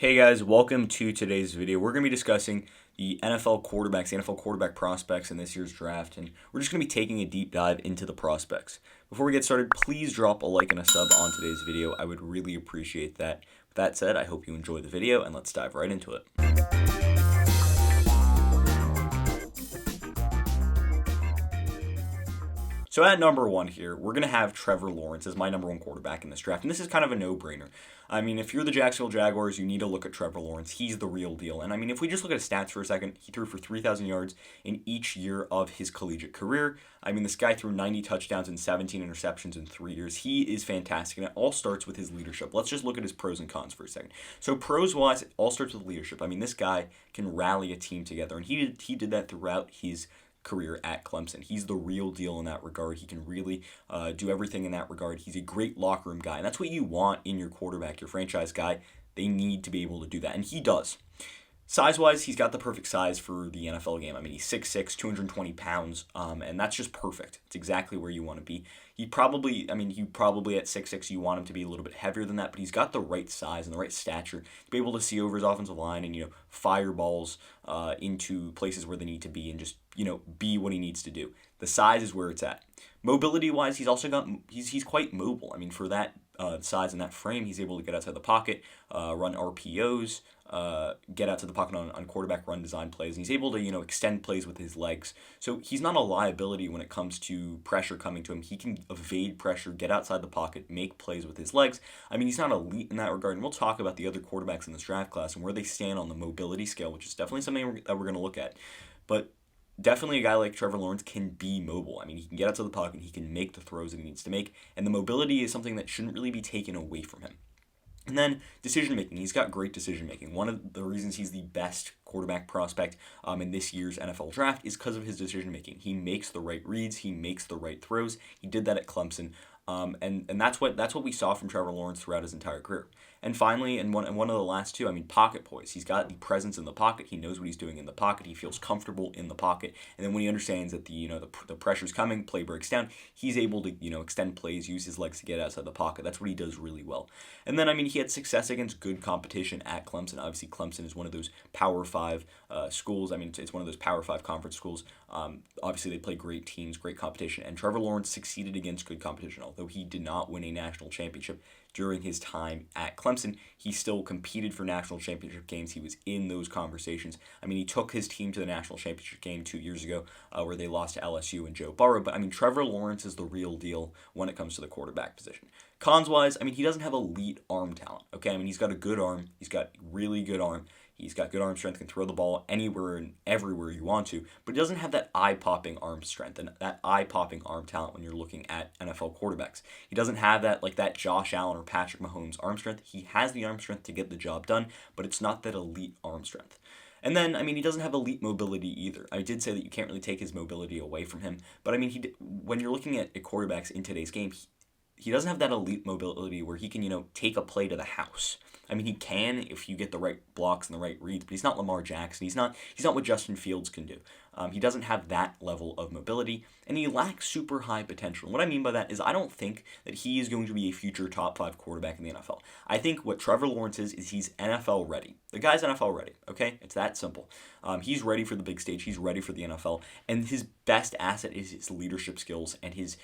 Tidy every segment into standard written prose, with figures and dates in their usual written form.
Hey guys, welcome to today's video. We're going to be discussing the NFL quarterbacks, the NFL quarterback prospects in this year's draft, and we're just going to be taking a deep dive into the prospects. Before we get started, please drop a like and a sub on today's video. I would really appreciate that. With that said, I hope you enjoy the video, and let's dive right into it. So at number one here, we're going to have Trevor Lawrence as my number one quarterback in this draft. And this is kind of a no-brainer. I mean, if you're the Jacksonville Jaguars, you need to look at Trevor Lawrence. He's the real deal. And I mean, if we just look at his stats for a second, he threw for 3,000 yards in each year of his collegiate career. I mean, this guy threw 90 touchdowns and 17 interceptions in 3 years. He is fantastic, and it all starts with his leadership. Let's just look at his pros and cons for a second. So pros-wise, it all starts with leadership. I mean, this guy can rally a team together, and he did that throughout his career at Clemson. He's the real deal in that regard. He can really do everything in that regard. He's a great locker room guy, and that's what you want in your quarterback, your franchise guy. They need to be able to do that, and he does. Size-wise, he's got the perfect size for the NFL game. I mean, he's 6'6", 220 pounds, and that's just perfect. It's exactly where you want to be. He probably at 6'6", you want him to be a little bit heavier than that, but he's got the right size and the right stature to be able to see over his offensive line and, fire balls into places where they need to be and just, be what he needs to do. The size is where it's at. Mobility-wise, he's quite mobile. I mean, for that size and that frame, he's able to get outside the pocket, run RPOs, get out to the pocket on quarterback run design plays, and he's able to, extend plays with his legs. So he's not a liability when it comes to pressure coming to him. He can evade pressure, get outside the pocket, make plays with his legs. I mean, he's not elite in that regard, and we'll talk about the other quarterbacks in this draft class and where they stand on the mobility scale, which is definitely something that we're going to look at. But definitely a guy like Trevor Lawrence can be mobile. I mean, he can get out to the pocket, he can make the throws that he needs to make, and the mobility is something that shouldn't really be taken away from him. And then decision-making. He's got great decision-making. One of the reasons he's the best quarterback prospect in this year's NFL draft is because of his decision-making. He makes the right reads. He makes the right throws. He did that at Clemson. And that's what we saw from Trevor Lawrence throughout his entire career. And finally, and one of the last two, I mean, pocket poise. He's got the presence in the pocket. He knows what he's doing in the pocket. He feels comfortable in the pocket. And then when he understands that the pressure's coming, play breaks down, he's able to extend plays, use his legs to get outside the pocket. That's what he does really well. And then I mean, he had success against good competition at Clemson. Obviously, Clemson is one of those Power 5 schools. I mean, it's one of those Power 5 conference schools. Obviously, they play great teams, great competition, and Trevor Lawrence succeeded against good competition. Although he did not win a national championship during his time at Clemson, he still competed for national championship games. He was in those conversations. I mean, he took his team to the national championship game 2 years ago where they lost to LSU and Joe Burrow. But, I mean, Trevor Lawrence is the real deal when it comes to the quarterback position. Cons-wise, I mean, he doesn't have elite arm talent, okay? I mean, he's got a good arm. He's got really good arm. He's got good arm strength, can throw the ball anywhere and everywhere you want to, but he doesn't have that eye-popping arm strength and that eye-popping arm talent when you're looking at NFL quarterbacks. He doesn't have that Josh Allen or Patrick Mahomes arm strength. He has the arm strength to get the job done, but it's not that elite arm strength. And then, I mean, he doesn't have elite mobility either. I did say that you can't really take his mobility away from him, but I mean, when you're looking at quarterbacks in today's game, he doesn't have that elite mobility where he can, take a play to the house. I mean, he can if you get the right blocks and the right reads, but he's not Lamar Jackson. He's not what Justin Fields can do. He doesn't have that level of mobility, and he lacks super high potential. And what I mean by that is I don't think that he is going to be a future top 5 quarterback in the NFL. I think what Trevor Lawrence is he's NFL ready. The guy's NFL ready, okay? It's that simple. He's ready for the big stage. He's ready for the NFL, and his best asset is his leadership skills and his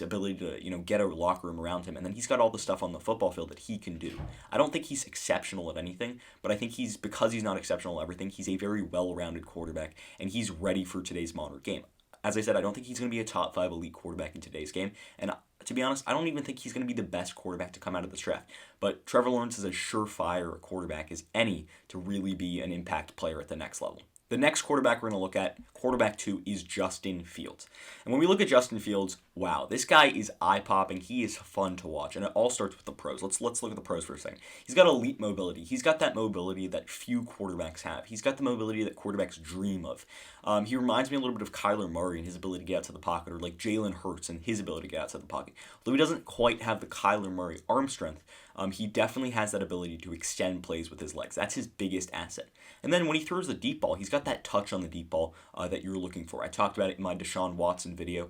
ability to, get a locker room around him. And then he's got all the stuff on the football field that he can do. I don't think he's exceptional at anything, but I think because he's not exceptional at everything, he's a very well-rounded quarterback, and he's ready for today's modern game. As I said, I don't think he's going to be a top 5 elite quarterback in today's game, and to be honest, I don't even think he's going to be the best quarterback to come out of this draft. But Trevor Lawrence is as surefire a quarterback as any to really be an impact player at the next level. The next quarterback we're going to look at, quarterback 2, is Justin Fields. And when we look at Justin Fields, wow, this guy is eye-popping. He is fun to watch, and it all starts with the pros. Let's look at the pros for a second. He's got elite mobility. He's got that mobility that few quarterbacks have. He's got the mobility that quarterbacks dream of. He reminds me a little bit of Kyler Murray and his ability to get out to the pocket, or like Jalen Hurts and his ability to get outside the pocket. Although he doesn't quite have the Kyler Murray arm strength, he definitely has that ability to extend plays with his legs. That's his biggest asset. And then when he throws the deep ball, he's got that touch on the deep ball that you're looking for. I talked about it in my Deshaun Watson video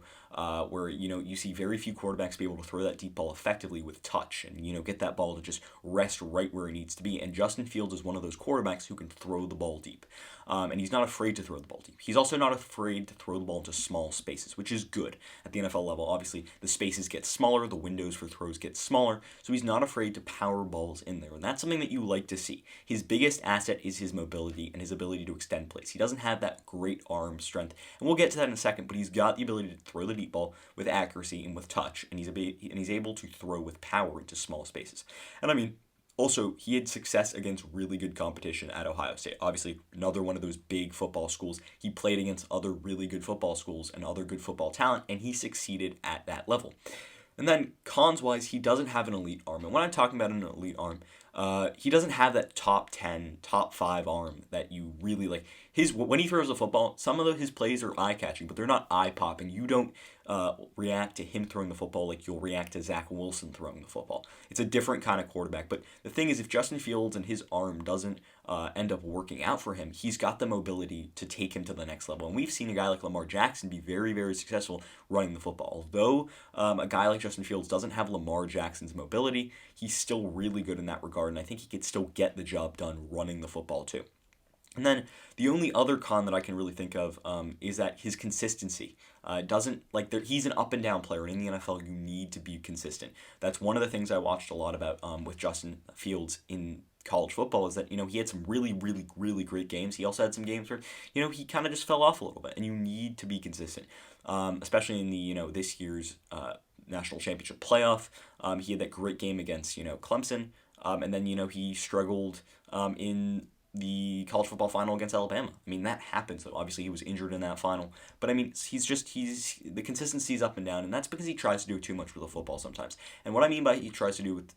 where you see very few quarterbacks be able to throw that deep ball effectively with touch and, get that ball to just rest right where it needs to be. And Justin Fields is one of those quarterbacks who can throw the ball deep. And he's not afraid to throw the ball deep. He's also not afraid to throw the ball into small spaces, which is good at the NFL level. Obviously, the spaces get smaller, the windows for throws get smaller, so he's not afraid to power balls in there. And that's something that you like to see. His biggest asset is his mobility and his ability to extend plays. He doesn't have that great arm strength, and we'll get to that in a second, but he's got the ability to throw the deep ball with accuracy and with touch, and he's able to throw with power into small spaces. And also, he had success against really good competition at Ohio State. Obviously, another one of those big football schools. He played against other really good football schools and other good football talent, and he succeeded at that level. And then, cons-wise, he doesn't have an elite arm. And when I'm talking about an elite arm, he doesn't have that top 10, top 5 arm that you really like. When he throws the football, some of his plays are eye-catching, but they're not eye-popping. You don't react to him throwing the football like you'll react to Zach Wilson throwing the football. It's a different kind of quarterback. But the thing is, if Justin Fields and his arm doesn't end up working out for him, he's got the mobility to take him to the next level. And we've seen a guy like Lamar Jackson be very, very successful running the football. Although a guy like Justin Fields doesn't have Lamar Jackson's mobility, he's still really good in that regard, and I think he could still get the job done running the football too. And then the only other con that I can really think of is that his consistency he's an up and down player, and in the NFL you need to be consistent. That's one of the things I watched a lot about with Justin Fields in college football is that he had some really, really, really great games. He also had some games where he kind of just fell off a little bit, and you need to be consistent, especially in the this year's national championship playoff. He had that great game against Clemson, and then he struggled in the college football final against Alabama. That happens, though. Obviously, he was injured in that final. But, the consistency's up and down, and that's because he tries to do too much with the football sometimes. And what I mean by he tries to do with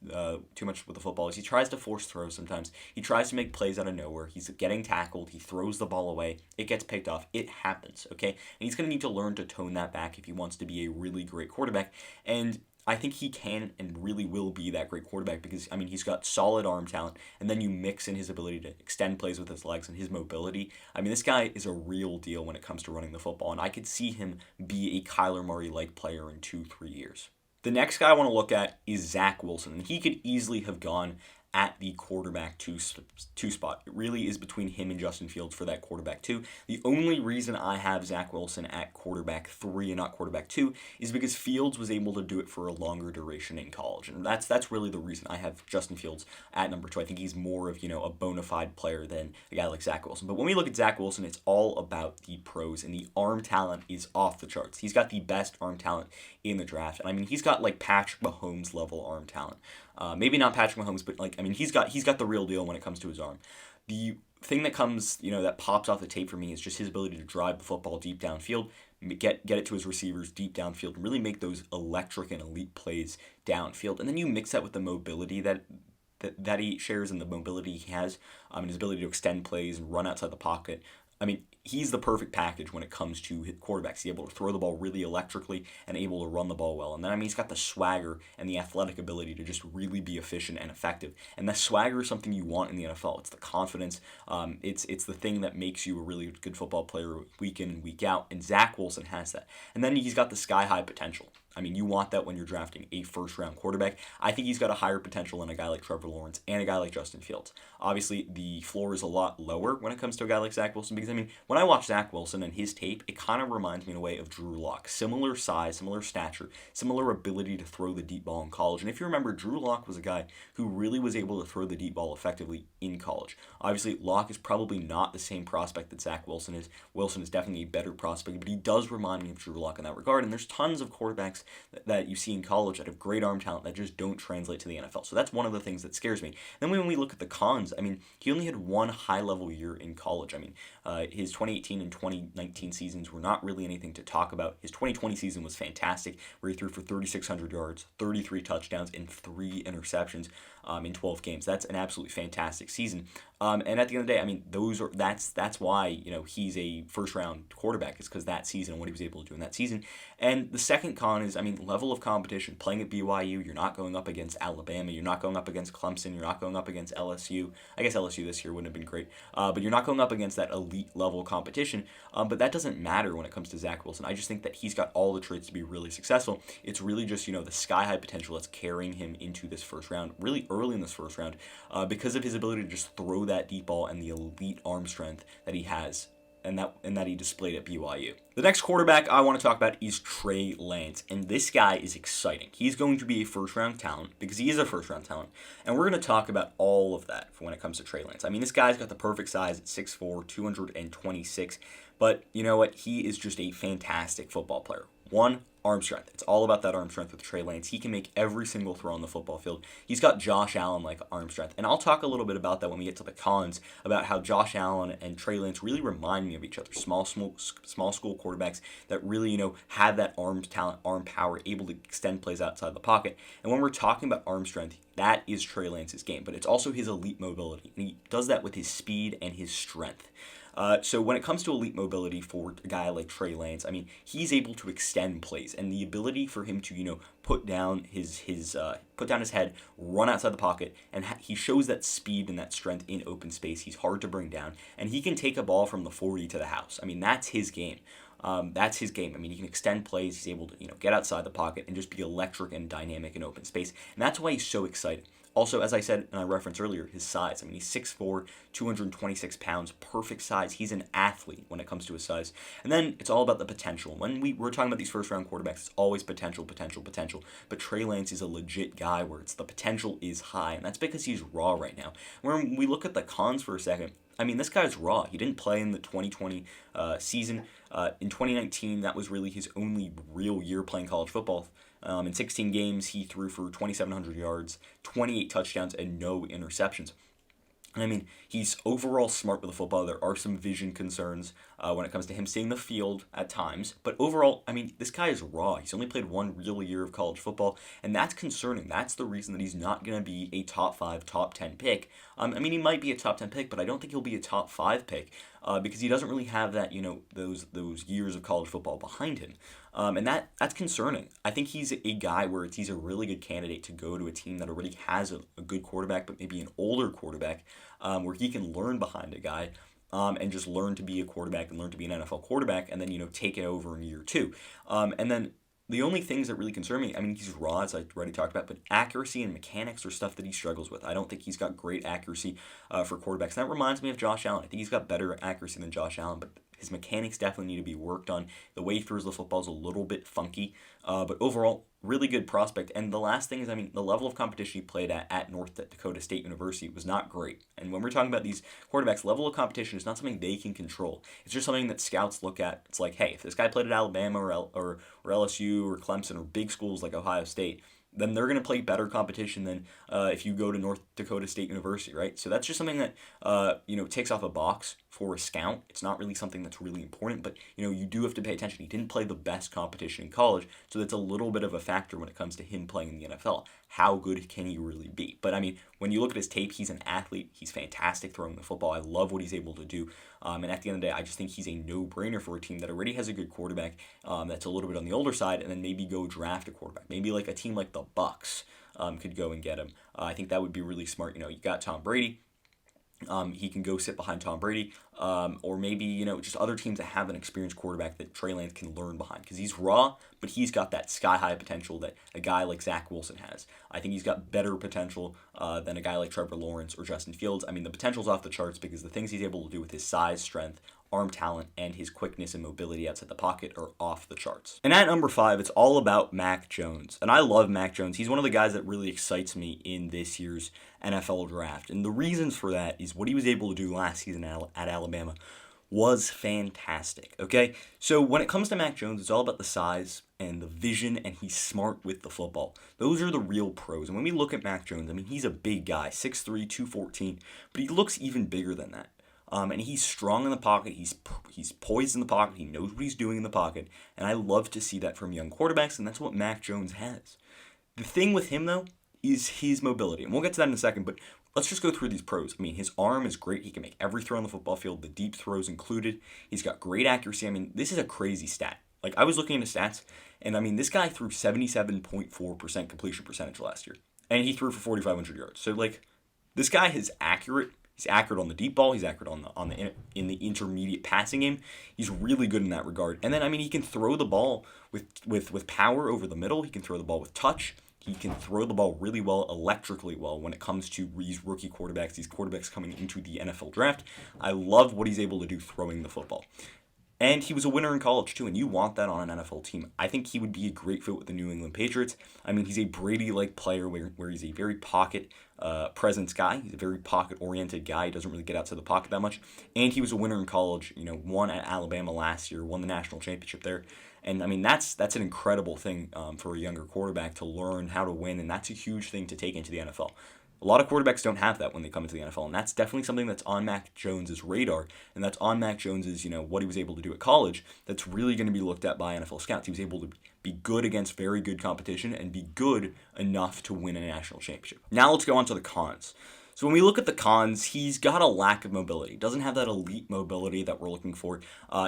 too much with the football is he tries to force throws sometimes. He tries to make plays out of nowhere. He's getting tackled. He throws the ball away. It gets picked off. It happens, okay? And he's going to need to learn to tone that back if he wants to be a really great quarterback. And I think he can and really will be that great quarterback because, he's got solid arm talent, and then you mix in his ability to extend plays with his legs and his mobility. This guy is a real deal when it comes to running the football, and I could see him be a Kyler Murray-like player in 2-3 years. The next guy I want to look at is Zach Wilson, and he could easily have gone at the quarterback two spot. It really is between him and Justin Fields for that quarterback 2. The only reason I have Zach Wilson at quarterback 3 and not quarterback 2 is because Fields was able to do it for a longer duration in college. And that's really the reason I have Justin Fields at number 2. I think he's more of, a bona fide player than a guy like Zach Wilson. But when we look at Zach Wilson, it's all about the pros, and the arm talent is off the charts. He's got the best arm talent in the draft. And he's got like Patrick Mahomes level arm talent. Maybe not Patrick Mahomes, but he's got the real deal when it comes to his arm. The thing that comes, that pops off the tape for me is just his ability to drive the football deep downfield, get it to his receivers deep downfield, and really make those electric and elite plays downfield. And then you mix that with the mobility that he shares and the mobility he has, and his ability to extend plays and run outside the pocket. He's the perfect package when it comes to his quarterbacks. He's able to throw the ball really electrically and able to run the ball well. And then, he's got the swagger and the athletic ability to just really be efficient and effective. And that swagger is something you want in the NFL. It's the confidence. It's the thing that makes you a really good football player week in and week out. And Zach Wilson has that. And then he's got the sky-high potential. You want that when you're drafting a first-round quarterback. I think he's got a higher potential than a guy like Trevor Lawrence and a guy like Justin Fields. Obviously, the floor is a lot lower when it comes to a guy like Zach Wilson because, when I watch Zach Wilson and his tape, it kind of reminds me in a way of Drew Lock. Similar size, similar stature, similar ability to throw the deep ball in college. And if you remember, Drew Lock was a guy who really was able to throw the deep ball effectively in college. Obviously, Lock is probably not the same prospect that Zach Wilson is. Wilson is definitely a better prospect, but he does remind me of Drew Lock in that regard. And there's tons of quarterbacks that you see in college that have great arm talent that just don't translate to the NFL. So that's one of the things that scares me. Then when we look at the cons, he only had one high-level year in college. His 2018 and 2019 seasons were not really anything to talk about. His 2020 season was fantastic, where he threw for 3,600 yards, 33 touchdowns, and 3 interceptions. in 12 games. That's an absolutely fantastic season. And at the end of the day, I mean, that's why, he's a first-round quarterback, is because that season and what he was able to do in that season. And the second con is, I mean, level of competition. Playing at BYU, you're not going up against Alabama, you're not going up against Clemson, you're not going up against LSU. I guess LSU this year wouldn't have been great, but you're not going up against that elite level competition. But that doesn't matter when it comes to Zach Wilson. I just think that he's got all the traits to be really successful. It's really just, the sky-high potential that's carrying him into this first round, really early in this first round, because of his ability to just throw that deep ball and the elite arm strength that he has and that he displayed at BYU. The next quarterback I want to talk about is Trey Lance, and this guy is exciting. He's going to be a first-round talent because he is a first-round talent, and we're going to talk about all of that when it comes to Trey Lance. I mean, this guy's got the perfect size at 6'4", 226, but you know what? He is just a fantastic football player. One, arm strength. It's all about that arm strength with Trey Lance. He can make every single throw on the football field. He's got Josh Allen-like arm strength. And I'll talk a little bit about that when we get to the cons, about how Josh Allen and Trey Lance really remind me of each other. Small school quarterbacks that really, have that arm talent, arm power, able to extend plays outside the pocket. And when we're talking about arm strength, that is Trey Lance's game. But it's also his elite mobility. And he does that with his speed and his strength. So when it comes to elite mobility for a guy like Trey Lance, I mean, he's able to extend plays, and the ability for him to, put down his head, run outside the pocket, and he shows that speed and that strength in open space. He's hard to bring down, and he can take a ball from the 40 to the house. I mean, that's his game. That's his game. I mean, he can extend plays. He's able to, get outside the pocket and just be electric and dynamic in open space, and that's why he's so exciting. Also, as I said and I referenced earlier, his size. I mean, he's 6'4", 226 pounds, perfect size. He's an athlete when it comes to his size. And then it's all about the potential. When we're talking about these first-round quarterbacks, it's always potential. But Trey Lance is a legit guy where the potential is high, and that's because he's raw right now. When we look at the cons for a second, I mean, this guy's raw. He didn't play in the 2020 season. In 2019, that was really his only real year playing college football. In 16 games, he threw for 2,700 yards, 28 touchdowns, and no interceptions. And I mean, he's overall smart with the football. There are some vision concerns when it comes to him seeing the field at times. But overall, I mean, this guy is raw. He's only played one real year of college football, and that's concerning. That's the reason that he's not going to be a top 5, top 10 pick. I mean, he might be a top 10 pick, but I don't think he'll be a top 5 pick because he doesn't really have that, those years of college football behind him. And that's concerning. I think he's a guy where he's a really good candidate to go to a team that already has a good quarterback, but maybe an older quarterback, where he can learn behind a guy and just learn to be a quarterback and learn to be an NFL quarterback, and then take it over in year 2. And then the only things that really concern me, I mean, he's raw, as I already talked about, but accuracy and mechanics are stuff that he struggles with. I don't think he's got great accuracy for quarterbacks. And that reminds me of Josh Allen. I think he's got better accuracy than Josh Allen, but his mechanics definitely need to be worked on. The way he throws the football is a little bit funky, but overall, really good prospect. And the last thing is, I mean, the level of competition he played at North Dakota State University was not great. And when we're talking about these quarterbacks, level of competition is not something they can control. It's just something that scouts look at. It's like, hey, if this guy played at Alabama or LSU or Clemson or big schools like Ohio State, then they're going to play better competition than if you go to North Dakota State University, right? So that's just something that, takes off a box for a scout. It's not really something that's really important, but, you do have to pay attention. He didn't play the best competition in college, so that's a little bit of a factor when it comes to him playing in the NFL. How good can he really be? But, I mean, when you look at his tape, he's an athlete. He's fantastic throwing the football. I love what he's able to do. And at the end of the day, I just think he's a no-brainer for a team that already has a good quarterback that's a little bit on the older side, and then maybe go draft a quarterback. Maybe like a team like the Bucks could go and get him. I think that would be really smart. You got Tom Brady. He can go sit behind Tom Brady, or maybe, just other teams that have an experienced quarterback that Trey Lance can learn behind, because he's raw, but he's got that sky-high potential that a guy like Zach Wilson has. I think he's got better potential than a guy like Trevor Lawrence or Justin Fields. I mean, the potential's off the charts because the things he's able to do with his size, strength, arm talent, and his quickness and mobility outside the pocket are off the charts. And at number 5, it's all about Mac Jones. And I love Mac Jones. He's one of the guys that really excites me in this year's NFL draft. And the reasons for that is what he was able to do last season at Alabama was fantastic, okay? So when it comes to Mac Jones, it's all about the size and the vision, and he's smart with the football. Those are the real pros. And when we look at Mac Jones, I mean, he's a big guy, 6'3", 214, but he looks even bigger than that. And he's strong in the pocket. He's poised in the pocket. He knows what he's doing in the pocket. And I love to see that from young quarterbacks, and that's what Mac Jones has. The thing with him, though, is his mobility. And we'll get to that in a second, but let's just go through these pros. I mean, his arm is great. He can make every throw on the football field, the deep throws included. He's got great accuracy. I mean, this is a crazy stat. Like, I was looking into stats, and I mean, this guy threw 77.4% completion percentage last year, and he threw for 4,500 yards. So, like, this guy is accurate. He's accurate on the deep ball. He's accurate in the intermediate passing game. He's really good in that regard. And then, I mean, he can throw the ball with power over the middle. He can throw the ball with touch. He can throw the ball really well, electrically well, when it comes to these rookie quarterbacks, these quarterbacks coming into the NFL draft. I love what he's able to do throwing the football. And he was a winner in college, too, and you want that on an NFL team. I think he would be a great fit with the New England Patriots. I mean, he's a Brady-like player where he's a very pocket presence guy. He's a very pocket-oriented guy. He doesn't really get outside the pocket that much. And he was a winner in college, won at Alabama last year, won the national championship there. And, I mean, that's an incredible thing for a younger quarterback to learn how to win, and that's a huge thing to take into the NFL. A lot of quarterbacks don't have that when they come into the NFL, and that's definitely something that's on Mac Jones's radar, and that's on Mac Jones's, what he was able to do at college. That's really going to be looked at by NFL scouts. He was able to be good against very good competition and be good enough to win a national championship. Now let's go on to the cons. So when we look at the cons, he's got a lack of mobility. He doesn't have that elite mobility that we're looking for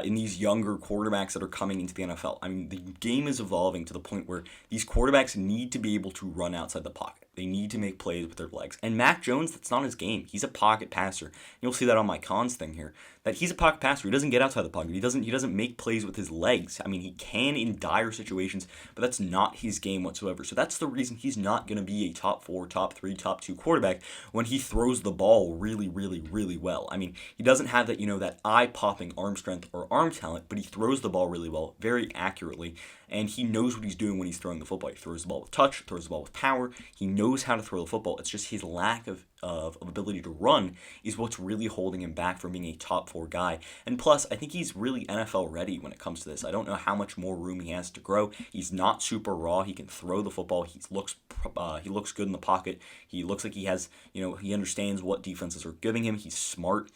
in these younger quarterbacks that are coming into the NFL. I mean, the game is evolving to the point where these quarterbacks need to be able to run outside the pocket. They need to make plays with their legs. And Mac Jones, that's not his game. He's a pocket passer. You'll see that on my cons thing here, that he's a pocket passer. He doesn't get outside the pocket. He doesn't make plays with his legs. I mean, he can in dire situations, but that's not his game whatsoever. So that's the reason he's not going to be a top 4, top 3, top 2 quarterback when he throws the ball really, really, really well. I mean, he doesn't have that, that eye-popping arm strength or arm talent, but he throws the ball really well, very accurately, and he knows what he's doing when he's throwing the football. He throws the ball with touch, throws the ball with power. He knows how to throw the football. It's just his lack of ability to run is what's really holding him back from being a top 4 guy. And plus, I think he's really NFL ready when it comes to this. I don't know how much more room he has to grow. He's not super raw. He can throw the football. He looks good in the pocket. He looks like he has, he understands what defenses are giving him. He's smart.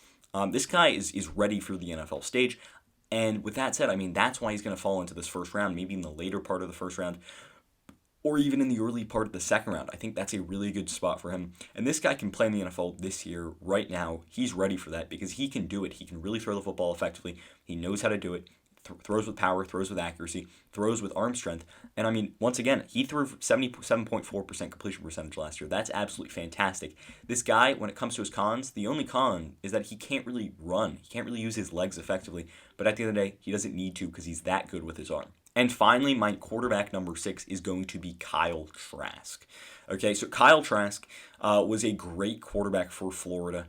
This guy is ready for the NFL stage. And with that said, I mean, that's why he's going to fall into this first round, maybe in the later part of the first round, or even in the early part of the second round. I think that's a really good spot for him. And this guy can play in the NFL this year, right now. He's ready for that because he can do it. He can really throw the football effectively. He knows how to do it. Throws with power, throws with accuracy, throws with arm strength. And I mean, once again, he threw 77.4% completion percentage last year. That's absolutely fantastic. This guy, when it comes to his cons, the only con is that he can't really run. He can't really use his legs effectively. But at the end of the day, he doesn't need to because he's that good with his arm. And finally, my quarterback number 6 is going to be Kyle Trask. Okay, so Kyle Trask was a great quarterback for Florida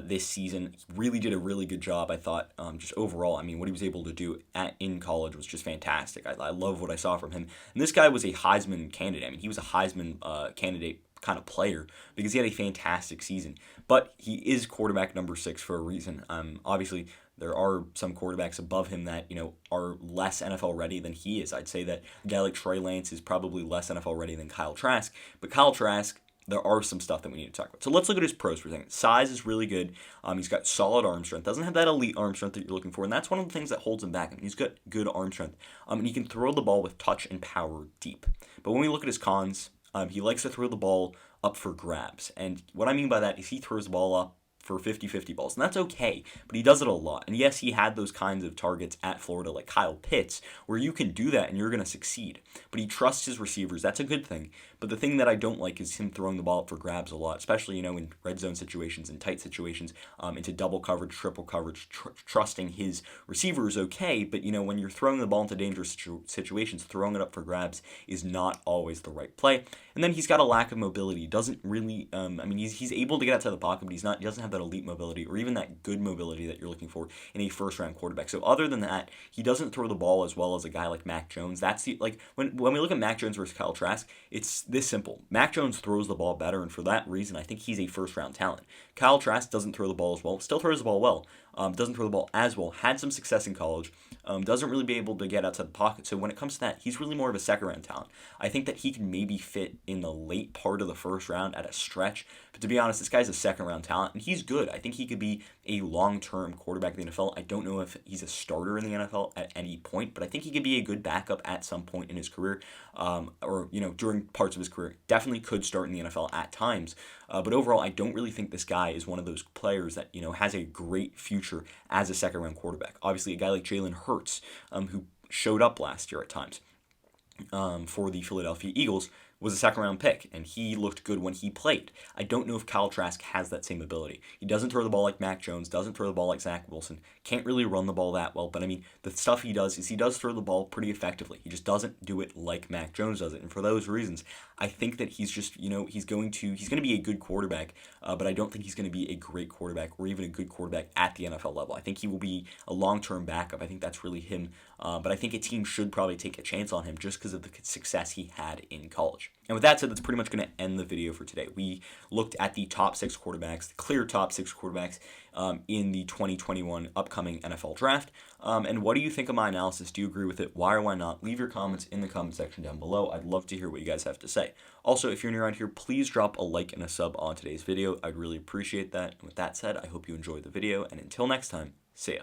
this season. He really did a really good job, I thought, just overall. I mean, what he was able to do in college was just fantastic. I love what I saw from him. And this guy was a Heisman candidate. I mean, he was a Heisman candidate kind of player because he had a fantastic season. But he is quarterback number 6 for a reason. Obviously, there are some quarterbacks above him that, are less NFL ready than he is. I'd say that a guy like Trey Lance is probably less NFL ready than Kyle Trask. But Kyle Trask, there are some stuff that we need to talk about. So let's look at his pros for a second. Size is really good. He's got solid arm strength. Doesn't have that elite arm strength that you're looking for, and that's one of the things that holds him back. He's got good arm strength. And he can throw the ball with touch and power deep. But when we look at his cons, he likes to throw the ball up for grabs. And what I mean by that is he throws the ball up for 50-50 balls, and that's okay, but he does it a lot. And yes, he had those kinds of targets at Florida like Kyle Pitts, where you can do that and you're going to succeed. But he trusts his receivers. That's a good thing. But the thing that I don't like is him throwing the ball up for grabs a lot, especially, in red zone situations and tight situations, into double coverage, triple coverage. Trusting his receiver is okay, but, when you're throwing the ball into dangerous situations, throwing it up for grabs is not always the right play. And then he's got a lack of mobility. He doesn't really, he's able to get outside the pocket, but he doesn't have that elite mobility or even that good mobility that you're looking for in a first-round quarterback. So other than that, he doesn't throw the ball as well as a guy like Mac Jones. That's when we look at Mac Jones versus Kyle Trask, it's this simple. Mac Jones throws the ball better, and for that reason, I think he's a first-round talent. Kyle Trask doesn't throw the ball as well, still throws the ball well, doesn't throw the ball as well, had some success in college, doesn't really be able to get outside the pocket. So when it comes to that, he's really more of a second-round talent. I think that he can maybe fit in the late part of the first round at a stretch, but to be honest, this guy's a second-round talent, and he's good. I think he could be a long-term quarterback in the NFL. I don't know if he's a starter in the NFL at any point, but I think he could be a good backup at some point in his career, or during parts of his career. Definitely could start in the NFL at times. But overall, I don't really think this guy is one of those players that has a great future as a second-round quarterback. Obviously, a guy like Jalen Hurts, who showed up last year at times for the Philadelphia Eagles, was a second-round pick, and he looked good when he played. I don't know if Kyle Trask has that same ability. He doesn't throw the ball like Mac Jones, doesn't throw the ball like Zach Wilson, can't really run the ball that well, but I mean, the stuff he does is he does throw the ball pretty effectively. He just doesn't do it like Mac Jones does it, and for those reasons, I think that he's just, he's going to be a good quarterback, but I don't think he's going to be a great quarterback or even a good quarterback at the NFL level. I think he will be a long-term backup. I think that's really him, but I think a team should probably take a chance on him just because of the success he had in college. And with that said, that's pretty much going to end the video for today. We looked at the top 6 quarterbacks, the clear top 6 quarterbacks in the 2021 upcoming NFL draft. And what do you think of my analysis? Do you agree with it? Why or why not? Leave your comments in the comment section down below. I'd love to hear what you guys have to say. Also, if you're new around here, please drop a like and a sub on today's video. I'd really appreciate that. And with that said, I hope you enjoyed the video. And until next time, see ya.